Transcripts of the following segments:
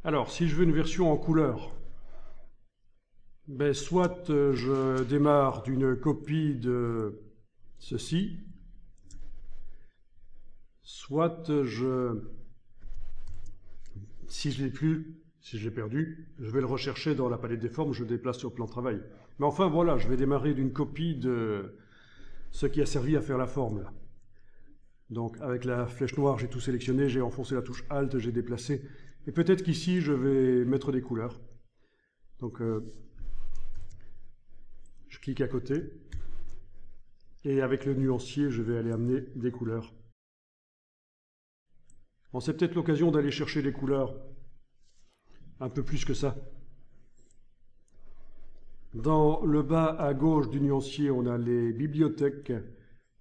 Alors, si je veux une version en couleur, ben, soit je démarre d'une copie de ceci, soit si je l'ai plus, si je l'ai perdu, je vais le rechercher dans la palette des formes, je le déplace sur le plan de travail. Mais enfin voilà, je vais démarrer d'une copie de ce qui a servi à faire la forme là. Donc avec la flèche noire, j'ai tout sélectionné, j'ai enfoncé la touche Alt, j'ai déplacé. Et peut-être qu'ici, je vais mettre des couleurs. Donc je clique à côté. Et avec le nuancier, je vais aller amener des couleurs. Bon, c'est peut-être l'occasion d'aller chercher des couleurs un peu plus que ça. Dans le bas à gauche du nuancier, on a les bibliothèques.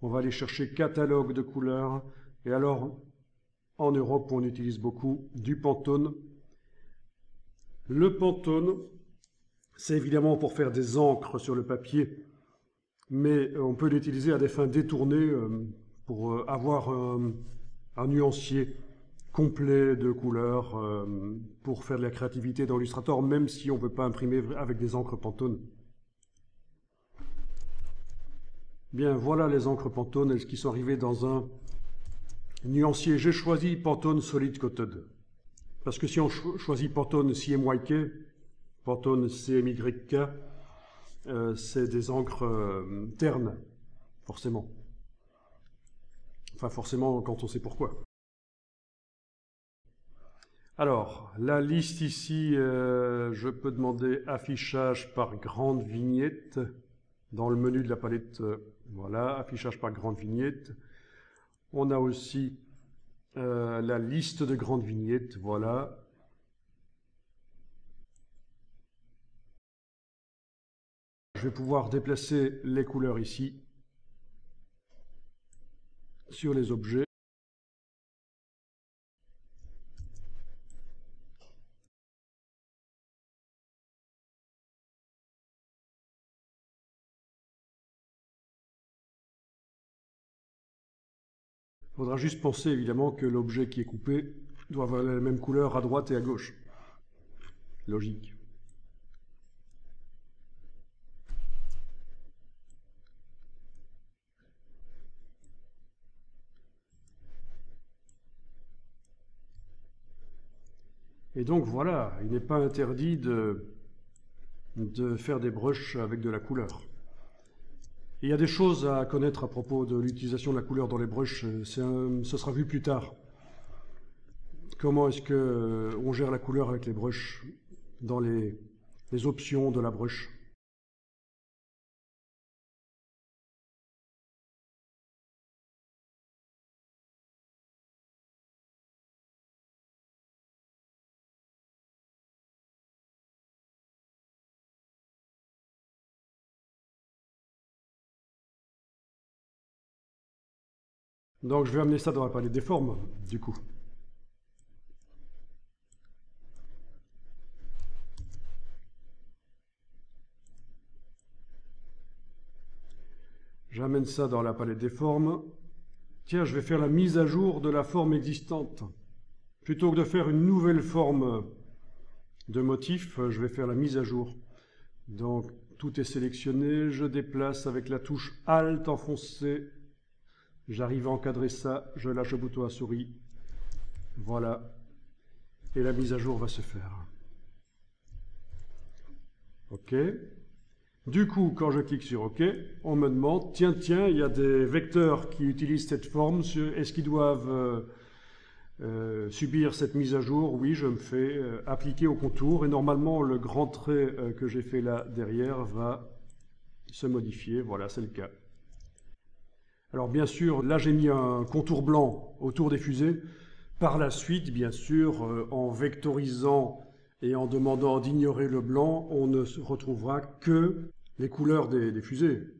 On va aller chercher catalogue de couleurs. Et alors, en Europe, on utilise beaucoup du Pantone. Le Pantone, c'est évidemment pour faire des encres sur le papier, mais on peut l'utiliser à des fins détournées pour avoir un nuancier complet de couleurs pour faire de la créativité dans Illustrator, même si on ne peut pas imprimer avec des encres Pantone. Bien, voilà les encres Pantone qui sont arrivées dans un nuancier. J'ai choisi Pantone Solid Coated. Parce que si on choisit Pantone CMYK, Pantone CMYK, c'est des encres ternes, forcément. Enfin, forcément, quand on sait pourquoi. Alors, la liste ici, je peux demander affichage par grande vignette. Dans le menu de la palette, voilà, affichage par grande vignette. On a aussi la liste de grandes vignettes, voilà. Je vais pouvoir déplacer les couleurs ici, sur les objets. Il faudra juste penser évidemment que l'objet qui est coupé doit avoir la même couleur à droite et à gauche. Logique. Et donc voilà, il n'est pas interdit de faire des brushes avec de la couleur. Et il y a des choses à connaître à propos de l'utilisation de la couleur dans les brushes, ce sera vu plus tard. Comment est-ce qu'on gère la couleur avec les brushes dans les options de la brush. Donc je vais amener ça dans la palette des formes, du coup. J'amène ça dans la palette des formes. Tiens, je vais faire la mise à jour de la forme existante. Plutôt que de faire une nouvelle forme de motif, je vais faire la mise à jour. Donc tout est sélectionné, je déplace avec la touche Alt enfoncée. J'arrive à encadrer ça, je lâche le bouton à souris. Voilà. Et la mise à jour va se faire. OK. Du coup, quand je clique sur OK, on me demande, tiens, il y a des vecteurs qui utilisent cette forme, est-ce qu'ils doivent subir cette mise à jour? Oui, je me fais appliquer au contour, et normalement, le grand trait que j'ai fait là derrière va se modifier. Voilà, c'est le cas. Alors bien sûr, là j'ai mis un contour blanc autour des fusées. Par la suite, bien sûr, en vectorisant et en demandant d'ignorer le blanc, on ne retrouvera que les couleurs des fusées.